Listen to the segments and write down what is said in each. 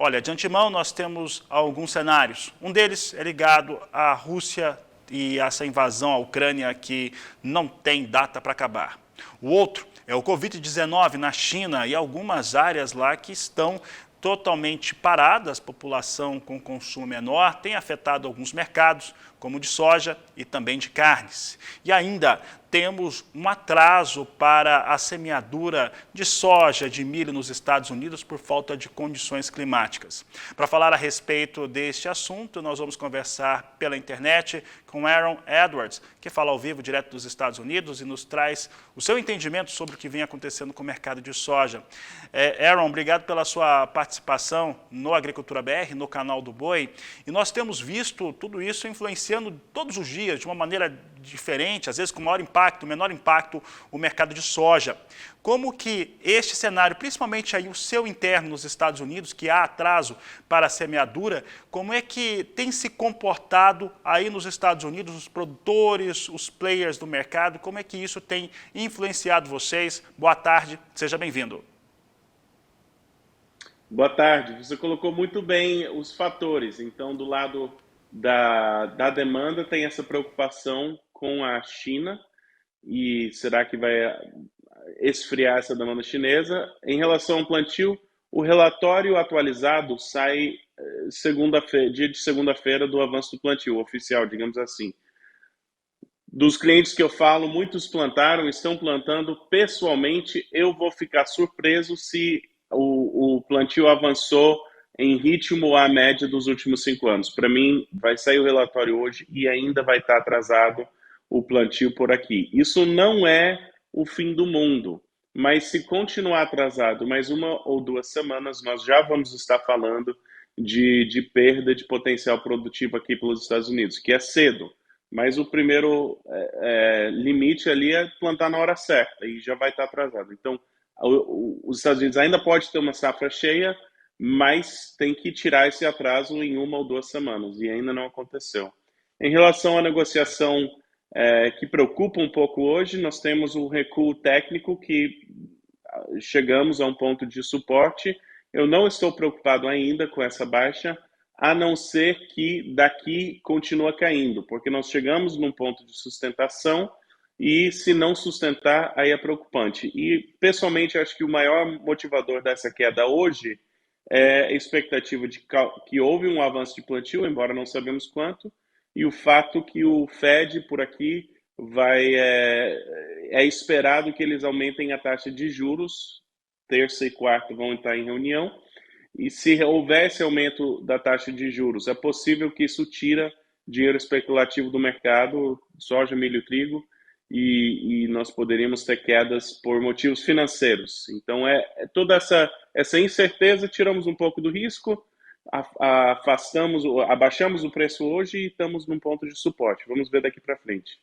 Olha, de antemão nós temos alguns cenários. Um deles é ligado à Rússia e essa invasão à Ucrânia que não tem data para acabar. O outro é o Covid-19 na China e algumas áreas lá que estão totalmente paradas, população com consumo menor, tem afetado alguns mercados, como o de soja e também de carnes. E ainda temos um atraso para a semeadura de soja, de milho nos Estados Unidos por falta de condições climáticas. Para falar a respeito deste assunto, nós vamos conversar pela internet com Aaron Edwards, que fala ao vivo direto dos Estados Unidos e nos traz o seu entendimento sobre o que vem acontecendo com o mercado de soja. Aaron, obrigado pela sua participação no Agricultura BR, no canal do Boi. E nós temos visto tudo isso influenciando todos os dias de uma maneira diferente, às vezes com maior impacto, menor impacto, o mercado de soja. Como que este cenário, principalmente aí o seu interno nos Estados Unidos, que há atraso para a semeadura, como é que tem se comportado aí nos Estados Unidos, os produtores, os players do mercado, como é que isso tem influenciado vocês? Boa tarde, seja bem-vindo. Boa tarde, você colocou muito bem os fatores. Então, do lado da demanda, tem essa preocupação com a China, e será que vai esfriar essa demanda chinesa? Em relação ao plantio, o relatório atualizado sai dia de segunda-feira do avanço do plantio oficial, digamos assim. Dos clientes que eu falo, muitos plantaram, estão plantando. Pessoalmente, eu vou ficar surpreso se o plantio avançou em ritmo à média dos últimos 5 anos. Para mim, vai sair o relatório hoje e ainda vai estar atrasado o plantio por aqui. Isso não é o fim do mundo, mas se continuar atrasado mais 1 ou 2 semanas, nós já vamos estar falando de perda de potencial produtivo aqui pelos Estados Unidos, que é cedo. Mas o primeiro limite ali é plantar na hora certa e já vai estar atrasado. Então, os Estados Unidos ainda pode ter uma safra cheia, mas tem que tirar esse atraso em 1 ou 2 semanas, e ainda não aconteceu. Em relação à negociação que preocupa um pouco hoje, nós temos um recuo técnico que chegamos a um ponto de suporte. Eu não estou preocupado ainda com essa baixa, a não ser que daqui continua caindo, porque nós chegamos num ponto de sustentação e se não sustentar, aí é preocupante. E, pessoalmente, acho que o maior motivador dessa queda hoje é a expectativa de que houve um avanço de plantio, embora não sabemos quanto, e o fato que o Fed, por aqui, é esperado que eles aumentem a taxa de juros, terça e quarta vão estar em reunião, e se houvesse aumento da taxa de juros, é possível que isso tira dinheiro especulativo do mercado, soja, milho, trigo, e nós poderíamos ter quedas por motivos financeiros. Então, toda essa incerteza, tiramos um pouco do risco, abaixamos o preço hoje e estamos num ponto de suporte. Vamos ver daqui para frente.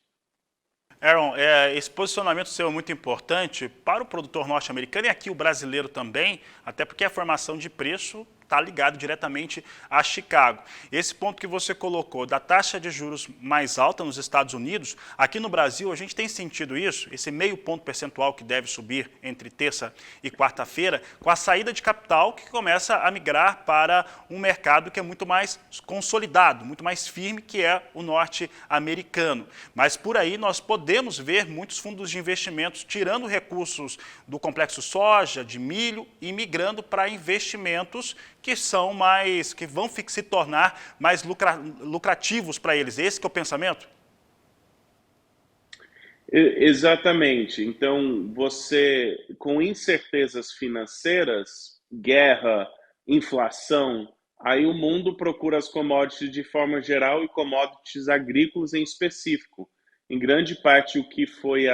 Aaron, esse posicionamento seu é muito importante para o produtor norte-americano e aqui o brasileiro também, até porque a formação de preço está ligado diretamente a Chicago. Esse ponto que você colocou da taxa de juros mais alta nos Estados Unidos, aqui no Brasil a gente tem sentido isso, esse meio ponto percentual que deve subir entre terça e quarta-feira, com a saída de capital que começa a migrar para um mercado que é muito mais consolidado, muito mais firme, que é o norte-americano. Mas por aí nós podemos ver muitos fundos de investimentos tirando recursos do complexo soja, de milho e migrando para investimentos que vão se tornar mais lucrativos para eles. Esse que é o pensamento? Exatamente. Então, você, com incertezas financeiras, guerra, inflação, aí o mundo procura as commodities de forma geral e commodities agrícolas em específico. Em grande parte, o que foi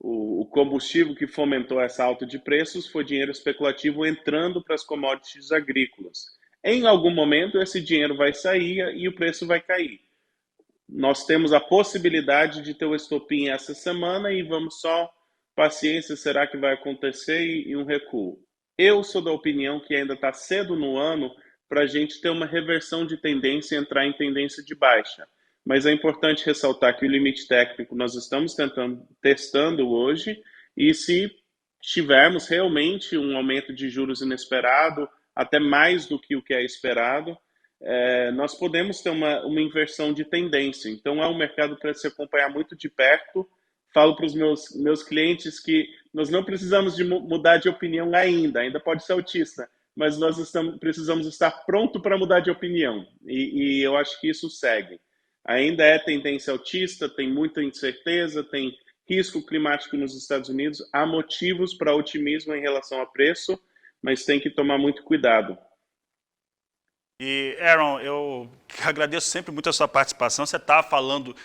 o combustível que fomentou essa alta de preços foi dinheiro especulativo entrando para as commodities agrícolas. Em algum momento, esse dinheiro vai sair e o preço vai cair. Nós temos a possibilidade de ter o estopim essa semana e vamos só, paciência, será que vai acontecer e um recuo. Eu sou da opinião que ainda está cedo no ano para a gente ter uma reversão de tendência e entrar em tendência de baixa. mas é importante ressaltar que o limite técnico nós estamos testando hoje, e se tivermos realmente um aumento de juros inesperado, até mais do que o que é esperado, nós podemos ter uma inversão de tendência. Então, é um mercado para se acompanhar muito de perto. Falo para os meus clientes que nós não precisamos de mudar de opinião ainda pode ser autista, mas nós precisamos estar pronto para mudar de opinião, e eu acho que isso segue. Ainda é tendência autista, tem muita incerteza, tem risco climático nos Estados Unidos, há motivos para otimismo em relação a preço, mas tem que tomar muito cuidado. E, Aaron, eu agradeço sempre muito a sua participação. Você está falando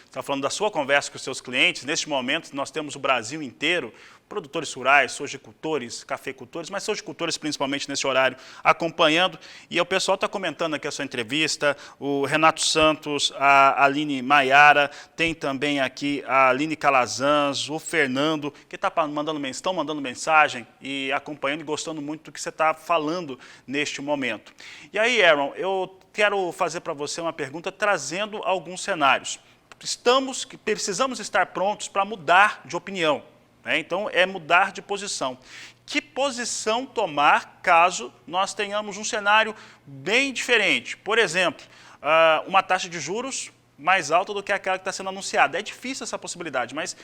da sua conversa com os seus clientes. Neste momento, nós temos o Brasil inteiro, produtores rurais, sojicultores, cafeicultores, mas sojicultores principalmente nesse horário, acompanhando. E o pessoal está comentando aqui a sua entrevista, o Renato Santos, a Aline Maiara, tem também aqui a Aline Calazans, o Fernando, que estão mandando mensagem e acompanhando e gostando muito do que você está falando neste momento. E aí, Aaron, eu quero fazer para você uma pergunta trazendo alguns cenários. Precisamos estar prontos para mudar de opinião. Então, é mudar de posição. Que posição tomar caso nós tenhamos um cenário bem diferente? Por exemplo, uma taxa de juros mais alta do que aquela que está sendo anunciada. É difícil essa possibilidade, mas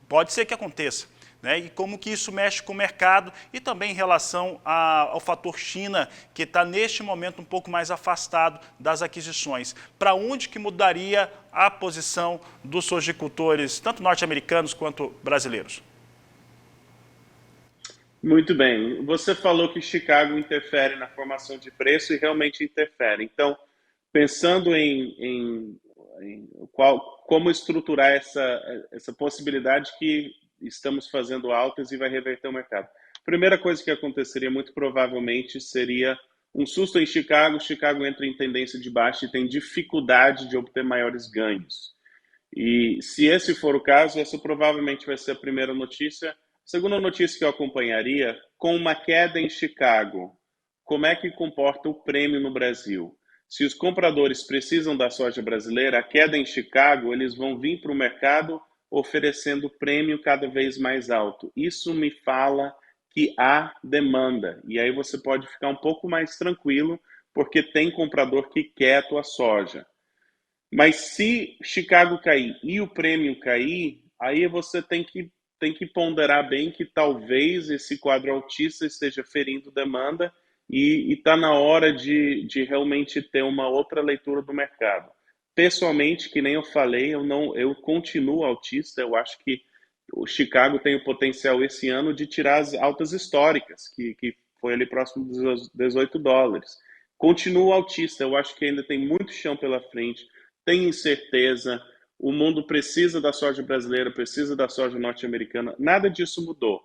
pode ser que aconteça. E como que isso mexe com o mercado e também em relação ao fator China, que está neste momento um pouco mais afastado das aquisições. Para onde que mudaria a posição dos sojicultores, tanto norte-americanos quanto brasileiros? Muito bem. Você falou que Chicago interfere na formação de preço, e realmente interfere. Então, pensando como estruturar essa possibilidade que estamos fazendo altas e vai reverter o mercado. Primeira coisa que aconteceria muito provavelmente seria um susto em Chicago. Chicago entra em tendência de baixa e tem dificuldade de obter maiores ganhos. E se esse for o caso, essa provavelmente vai ser a primeira notícia. Segunda notícia que eu acompanharia, com uma queda em Chicago, como é que comporta o prêmio no Brasil? Se os compradores precisam da soja brasileira, a queda em Chicago, eles vão vir para o mercado oferecendo prêmio cada vez mais alto. Isso me fala que há demanda, e aí você pode ficar um pouco mais tranquilo, porque tem comprador que quer a tua soja. Mas se Chicago cair e o prêmio cair, aí você tem que ponderar bem que talvez esse quadro altista esteja ferindo demanda, e está na hora de realmente ter uma outra leitura do mercado. Pessoalmente, que nem eu falei, eu continuo altista. Eu acho que o Chicago tem o potencial esse ano de tirar as altas históricas, que foi ali próximo dos $18. Continuo altista. Eu acho que ainda tem muito chão pela frente, tem incerteza, o mundo precisa da soja brasileira, precisa da soja norte-americana. Nada disso mudou,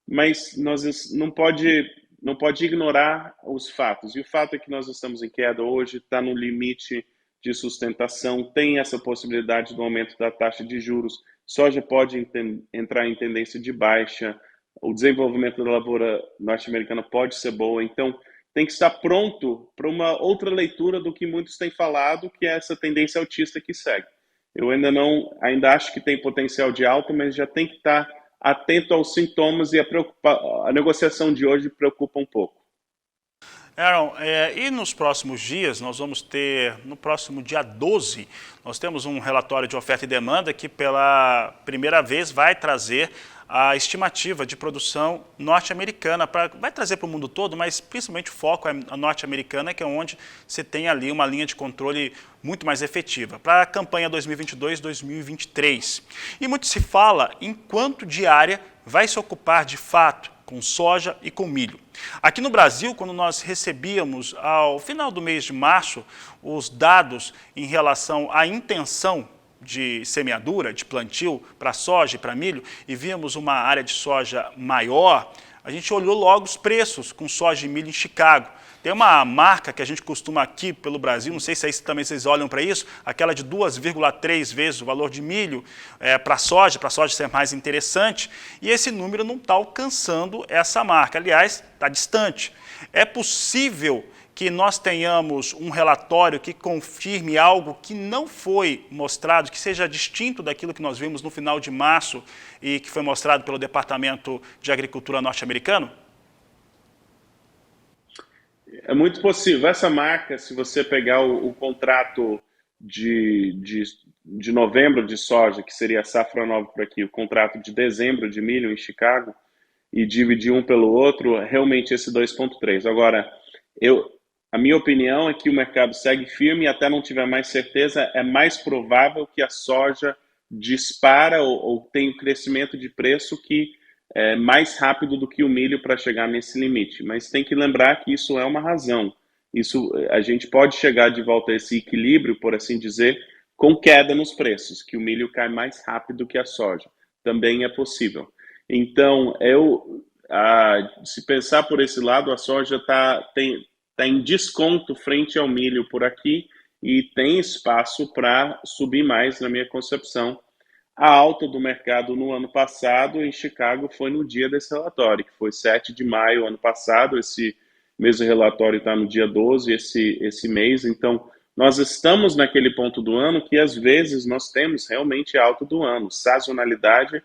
mas nós não pode ignorar os fatos. E o fato é que nós estamos em queda hoje, está no limite de sustentação, tem essa possibilidade do aumento da taxa de juros, soja pode entrar em tendência de baixa, o desenvolvimento da lavoura norte-americana pode ser boa. Então, tem que estar pronto para uma outra leitura do que muitos têm falado, que é essa tendência altista que segue. Eu ainda acho que tem potencial de alta, mas já tem que estar atento aos sintomas, e a negociação de hoje preocupa um pouco. Aaron, e nos próximos dias, nós vamos ter, no próximo dia 12, nós temos um relatório de oferta e demanda que pela primeira vez vai trazer a estimativa de produção norte-americana, vai trazer para o mundo todo, mas principalmente o foco é a norte-americana, que é onde você tem ali uma linha de controle muito mais efetiva, para a campanha 2022-2023. E muito se fala em quanto diária vai se ocupar de fato com soja e com milho. Aqui no Brasil, quando nós recebíamos ao final do mês de março os dados em relação à intenção de semeadura, de plantio para soja e para milho, e víamos uma área de soja maior, a gente olhou logo os preços com soja e milho em Chicago. Tem uma marca que a gente costuma aqui pelo Brasil, não sei se aí também vocês olham para isso, aquela de 2,3 vezes o valor de milho para a soja ser mais interessante, e esse número não está alcançando essa marca, aliás, está distante. É possível que nós tenhamos um relatório que confirme algo que não foi mostrado, que seja distinto daquilo que nós vimos no final de março e que foi mostrado pelo Departamento de Agricultura norte-americano? É muito possível. Essa marca, se você pegar o contrato de novembro de soja, que seria a safra nova por aqui, o contrato de dezembro de milho em Chicago, e dividir um pelo outro, realmente esse 2,3. Agora, a minha opinião é que o mercado segue firme e até não tiver mais certeza, é mais provável que a soja dispara ou tem um crescimento de preço que é mais rápido do que o milho para chegar nesse limite. Mas tem que lembrar que isso é uma razão. Isso, a gente pode chegar de volta a esse equilíbrio, por assim dizer, com queda nos preços, que o milho cai mais rápido que a soja. Também é possível. Então, se pensar por esse lado, a soja tá em desconto frente ao milho por aqui e tem espaço para subir mais, na minha concepção. A alta do mercado no ano passado em Chicago foi no dia desse relatório, que foi 7 de maio ano passado. Esse mesmo relatório está no dia 12 esse mês. Então, nós estamos naquele ponto do ano que, às vezes, nós temos realmente a alta do ano. Sazonalidade,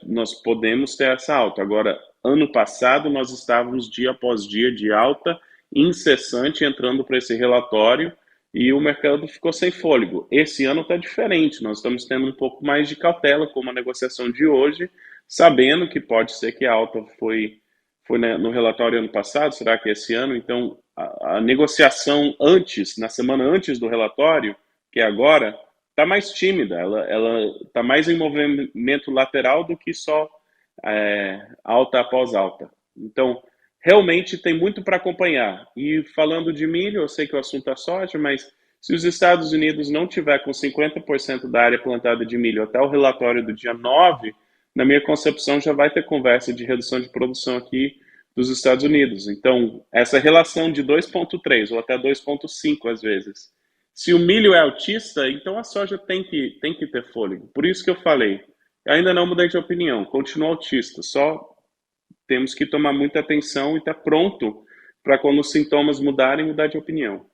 nós podemos ter essa alta. Agora, ano passado, nós estávamos dia após dia de alta incessante entrando para esse relatório e o mercado ficou sem fôlego. Esse ano está diferente, nós estamos tendo um pouco mais de cautela com a negociação de hoje, sabendo que pode ser que a alta foi no relatório ano passado, será que esse ano? Então, a negociação na semana antes do relatório, que é agora, está mais tímida, ela está mais em movimento lateral do que só alta após alta. Então, realmente tem muito para acompanhar. E falando de milho, eu sei que o assunto é soja, mas se os Estados Unidos não tiver com 50% da área plantada de milho até o relatório do dia 9, na minha concepção já vai ter conversa de redução de produção aqui dos Estados Unidos. Então, essa relação de 2,3 ou até 2,5 às vezes. Se o milho é altista, então a soja tem que ter fôlego. Por isso que eu falei, eu ainda não mudei de opinião, continuo altista, só temos que tomar muita atenção e estar pronto para quando os sintomas mudarem, mudar de opinião.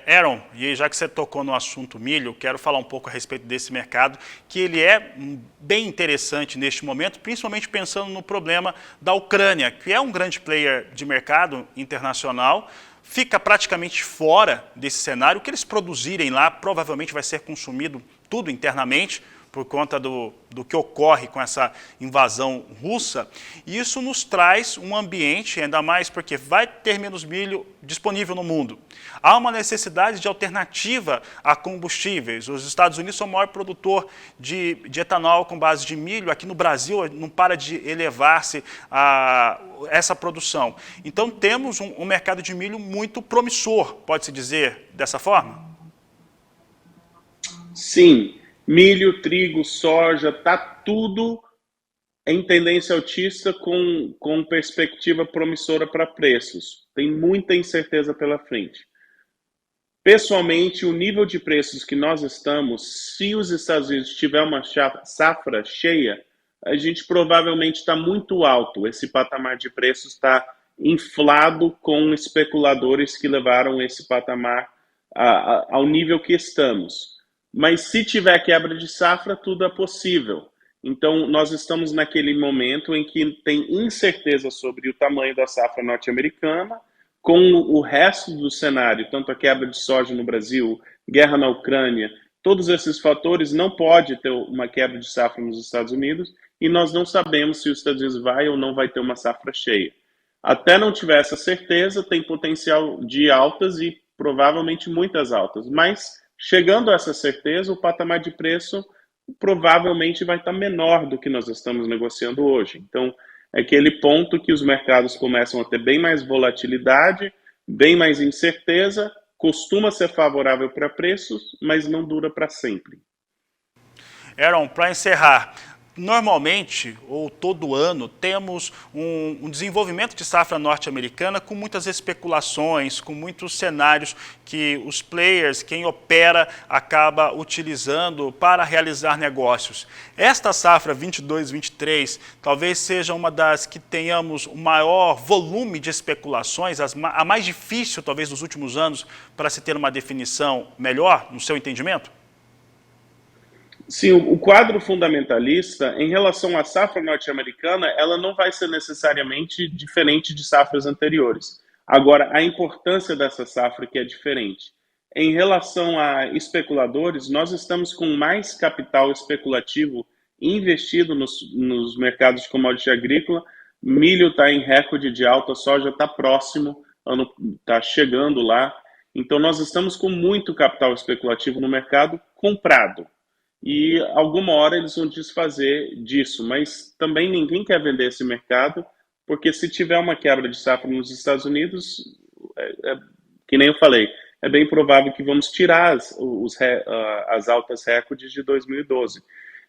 Aaron, e já que você tocou no assunto milho, quero falar um pouco a respeito desse mercado, que ele é bem interessante neste momento, principalmente pensando no problema da Ucrânia, que é um grande player de mercado internacional, fica praticamente fora desse cenário. O que eles produzirem lá provavelmente vai ser consumido tudo internamente, por conta do que ocorre com essa invasão russa, e isso nos traz um ambiente, ainda mais porque vai ter menos milho disponível no mundo. Há uma necessidade de alternativa a combustíveis. Os Estados Unidos são o maior produtor de etanol com base de milho. Aqui no Brasil não para de elevar-se essa produção. Então temos um mercado de milho muito promissor, pode-se dizer dessa forma? Sim. Milho, trigo, soja, está tudo em tendência altista com perspectiva promissora para preços. Tem muita incerteza pela frente. Pessoalmente, o nível de preços que nós estamos, se os Estados Unidos tiver uma safra cheia, a gente provavelmente está muito alto. Esse patamar de preços está inflado com especuladores que levaram esse patamar ao nível que estamos. Mas se tiver quebra de safra, tudo é possível. Então, nós estamos naquele momento em que tem incerteza sobre o tamanho da safra norte-americana, com o resto do cenário, tanto a quebra de soja no Brasil, guerra na Ucrânia, todos esses fatores não pode ter uma quebra de safra nos Estados Unidos e nós não sabemos se os Estados Unidos vai ou não vai ter uma safra cheia. Até não tiver essa certeza, tem potencial de altas e provavelmente muitas altas, mas chegando a essa certeza, o patamar de preço provavelmente vai estar menor do que nós estamos negociando hoje. Então, é aquele ponto que os mercados começam a ter bem mais volatilidade, bem mais incerteza, costuma ser favorável para preços, mas não dura para sempre. Aaron, para encerrar, normalmente, ou todo ano, temos um desenvolvimento de safra norte-americana com muitas especulações, com muitos cenários que os players, quem opera, acaba utilizando para realizar negócios. Esta safra 22-23 talvez seja uma das que tenhamos o maior volume de especulações, a mais difícil, talvez, dos últimos anos, para se ter uma definição melhor, no seu entendimento? Sim, o quadro fundamentalista, em relação à safra norte-americana, ela não vai ser necessariamente diferente de safras anteriores. Agora, a importância dessa safra que é diferente. Em relação a especuladores, nós estamos com mais capital especulativo investido nos mercados de commodity agrícola. Milho está em recorde de alta, soja está próximo, está chegando lá. Então, nós estamos com muito capital especulativo no mercado comprado. E alguma hora eles vão desfazer disso, mas também ninguém quer vender esse mercado, porque se tiver uma quebra de safra nos Estados Unidos, que nem eu falei, é bem provável que vamos tirar as altas recordes de 2012.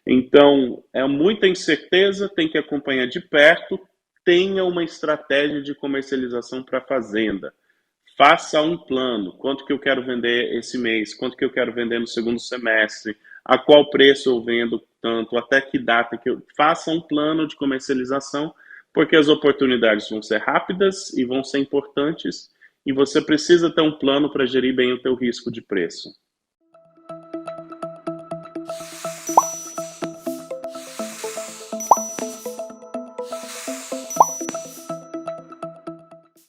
Então, é muita incerteza, tem que acompanhar de perto, tenha uma estratégia de comercialização para a fazenda. Faça um plano, quanto que eu quero vender esse mês, quanto que eu quero vender no segundo semestre, a qual preço eu vendo tanto, até que data que eu... Faça um plano de comercialização, porque as oportunidades vão ser rápidas e vão ser importantes, e você precisa ter um plano para gerir bem o teu risco de preço.